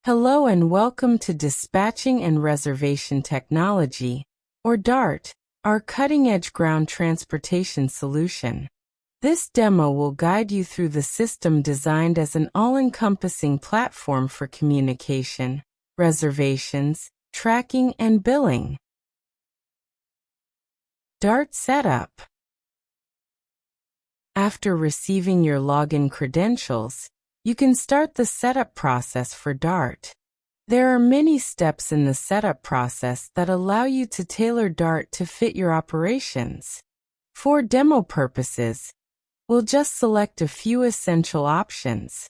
Hello and welcome to Dispatching and Reservation Technology, or DART, our cutting-edge ground transportation solution. This demo will guide you through the system designed as an all-encompassing platform for communication, reservations, tracking, and billing. DART Setup. After receiving your login credentials, you can start the setup process for DART. There are many steps in the setup process that allow you to tailor DART to fit your operations. For demo purposes, we'll just select a few essential options.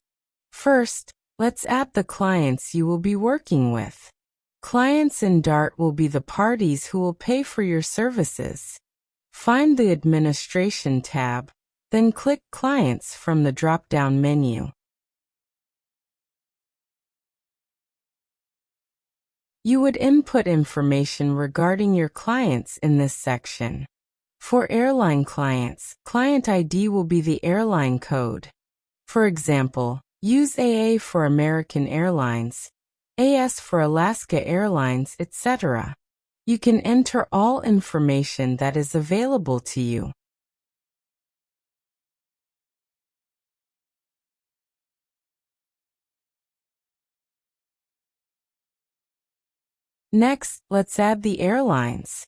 First, let's add the clients you will be working with. Clients in DART will be the parties who will pay for your services. Find the Administration tab, then click Clients from the drop-down menu. You would input information regarding your clients in this section. For airline clients, client ID will be the airline code. For example, use AA for American Airlines, AS for Alaska Airlines, etc. You can enter all information that is available to you. Next, let's add the airlines.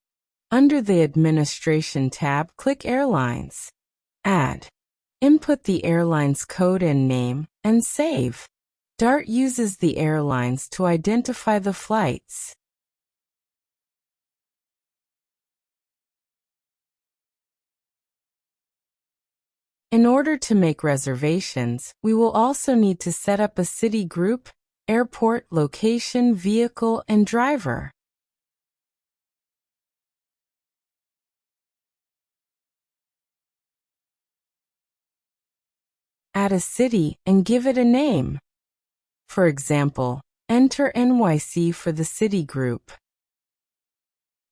Under the Administration tab, click Airlines. Add. Input the airline's code and name, and save. DART uses the airlines to identify the flights. In order to make reservations, we will also need to set up a city group, airport, location, vehicle, and driver. Add a city and give it a name. For example, enter NYC for the city group.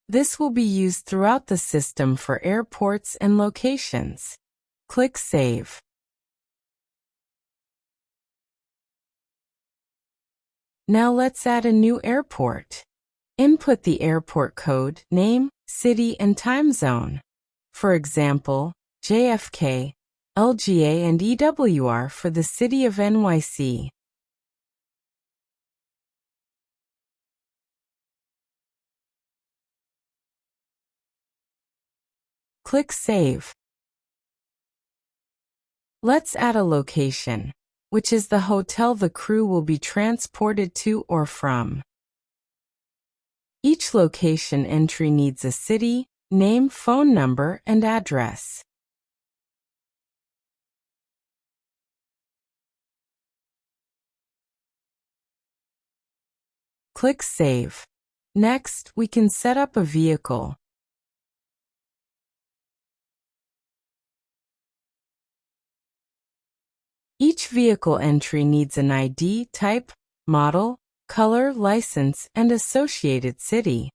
This will be used throughout the system for airports and locations. Click Save. Now let's add a new airport. Input the airport code, name, city, and time zone. For example, JFK, LGA, and EWR for the city of NYC. Click Save. Let's add a location, which is the hotel the crew will be transported to or from. Each location entry needs a city, name, phone number, and address. Click Save. Next, we can set up a vehicle. Each vehicle entry needs an ID, type, model, color, license, and associated city.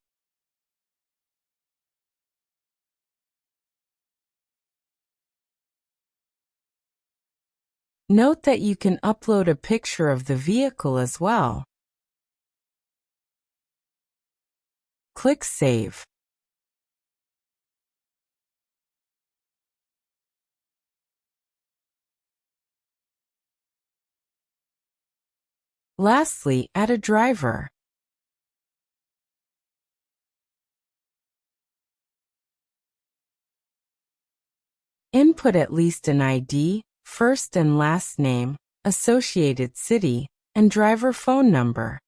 Note that you can upload a picture of the vehicle as well. Click Save. Lastly, add a driver. Input at least an ID, first and last name, associated city, and driver phone number.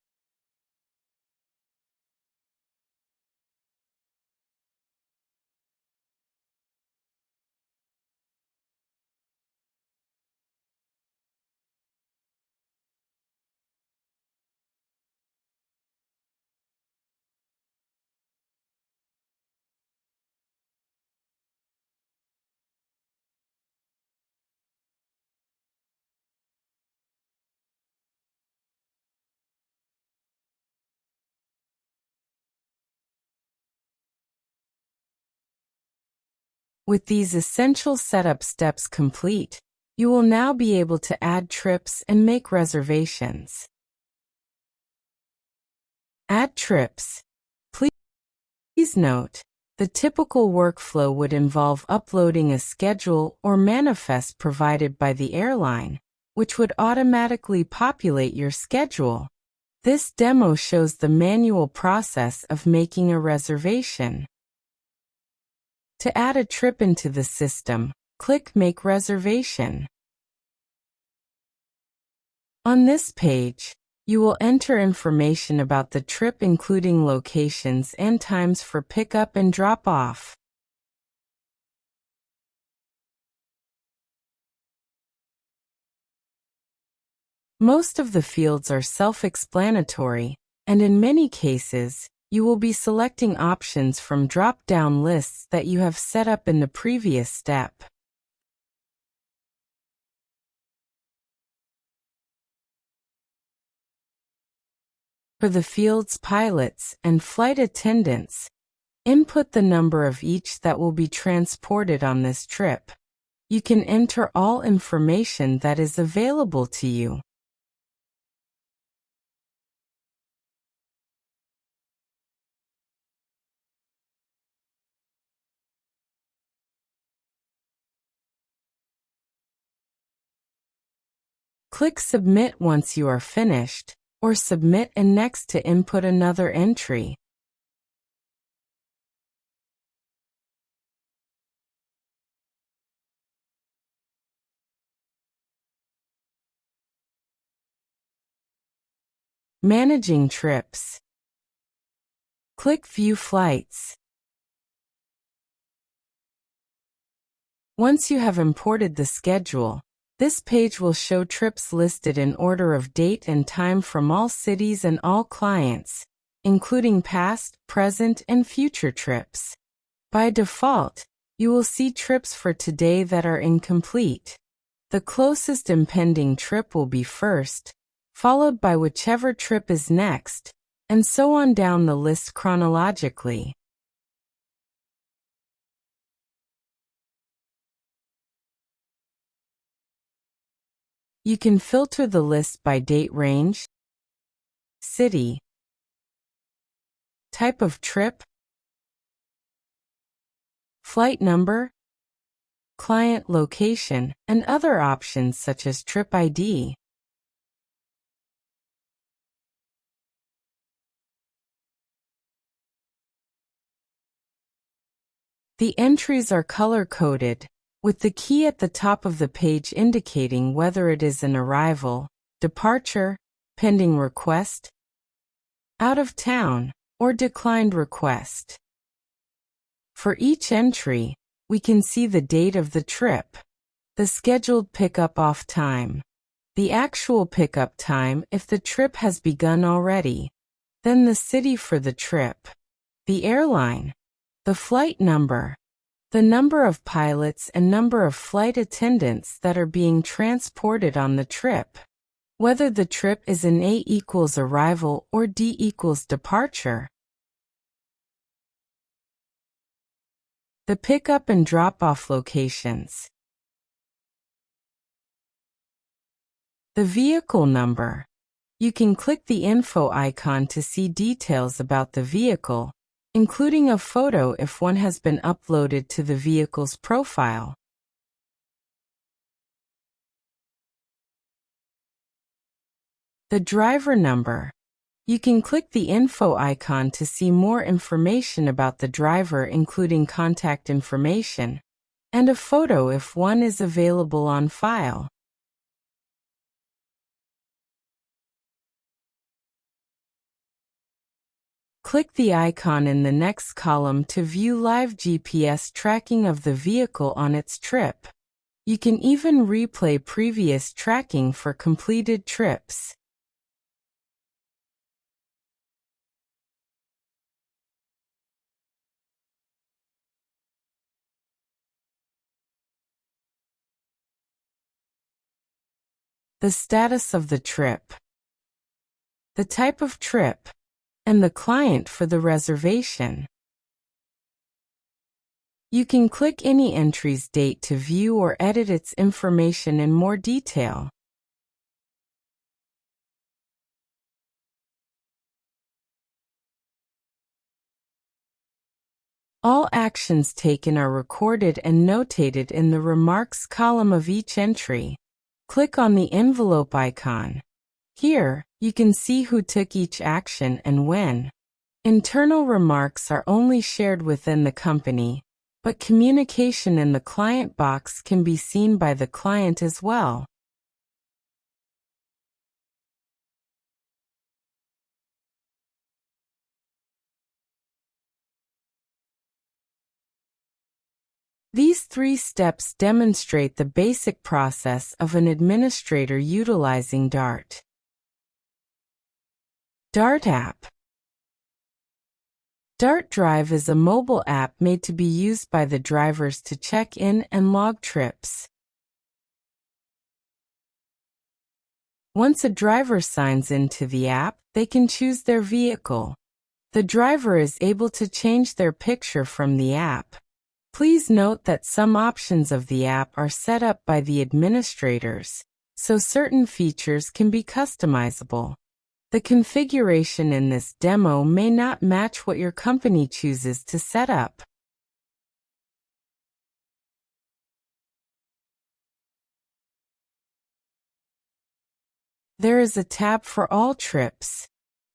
With these essential setup steps complete, you will now be able to add trips and make reservations. Add trips. Please note, the typical workflow would involve uploading a schedule or manifest provided by the airline, which would automatically populate your schedule. This demo shows the manual process of making a reservation. To add a trip into the system, click Make Reservation. On this page, you will enter information about the trip including locations and times for pickup and drop-off. Most of the fields are self-explanatory, and in many cases, you will be selecting options from drop-down lists that you have set up in the previous step. For the fields pilots and flight attendants, input the number of each that will be transported on this trip. You can enter all information that is available to you. Click Submit once you are finished, or Submit and Next to input another entry. Managing trips. Click View Flights. Once you have imported the schedule, this page will show trips listed in order of date and time from all cities and all clients, including past, present, and future trips. By default, you will see trips for today that are incomplete. The closest impending trip will be first, followed by whichever trip is next, and so on down the list chronologically. You can filter the list by date range, city, type of trip, flight number, client location, and other options such as trip ID. The entries are color-coded, with the key at the top of the page indicating whether it is an arrival, departure, pending request, out of town, or declined request. For each entry, we can see the date of the trip, the scheduled pickup-off time, the actual pickup time if the trip has begun already, then the city for the trip, the airline, the flight number, the number of pilots and number of flight attendants that are being transported on the trip, whether the trip is an A equals arrival or D equals departure. The pickup and drop-off locations. The vehicle number. You can click the info icon to see details about the vehicle, including a photo if one has been uploaded to the vehicle's profile. The driver number. You can click the info icon to see more information about the driver, including contact information, and a photo if one is available on file. Click the icon in the next column to view live GPS tracking of the vehicle on its trip. You can even replay previous tracking for completed trips. The status of the trip, the type of trip, and the client for the reservation. You can click any entry's date to view or edit its information in more detail. All actions taken are recorded and notated in the remarks column of each entry. Click on the envelope icon. Here, you can see who took each action and when. Internal remarks are only shared within the company, but communication in the client box can be seen by the client as well. These 3 steps demonstrate the basic process of an administrator utilizing Dart. Dart app. Dart Drive is a mobile app made to be used by the drivers to check in and log trips. Once a driver signs into the app, they can choose their vehicle. The driver is able to change their picture from the app. Please note that some options of the app are set up by the administrators, so certain features can be customizable. The configuration in this demo may not match what your company chooses to set up. There is a tab for all trips.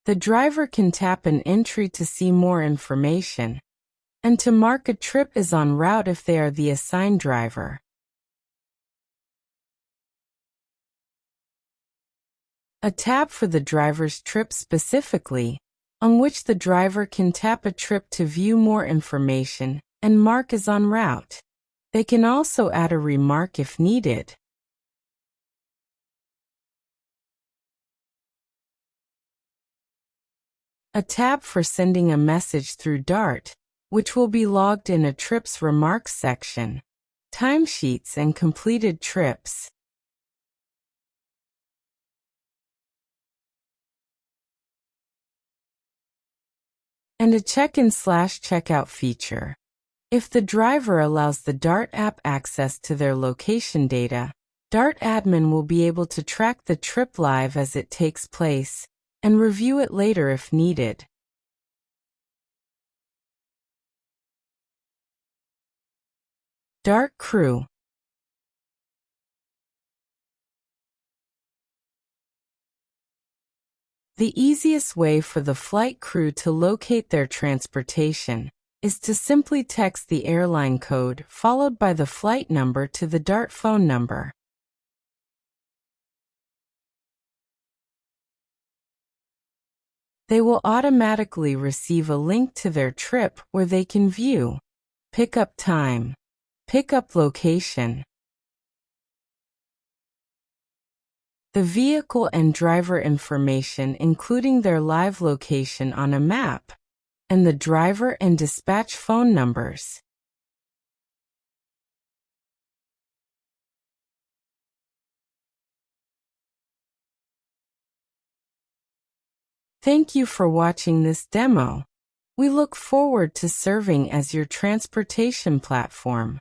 The driver can tap an entry to see more information, and to mark a trip is en route if they are the assigned driver. A tab for the driver's trip specifically, on which the driver can tap a trip to view more information and mark as en route. They can also add a remark if needed. A tab for sending a message through Dart, which will be logged in a trip's remarks section. Timesheets and completed trips. And a check-in/checkout feature. If the driver allows the Dart app access to their location data, Dart admin will be able to track the trip live as it takes place and review it later if needed. Dart Crew. The easiest way for the flight crew to locate their transportation is to simply text the airline code followed by the flight number to the Dart phone number. They will automatically receive a link to their trip where they can view pickup time, pickup location, the vehicle and driver information including their live location on a map, and the driver and dispatch phone numbers. Thank you for watching this demo. We look forward to serving as your transportation platform.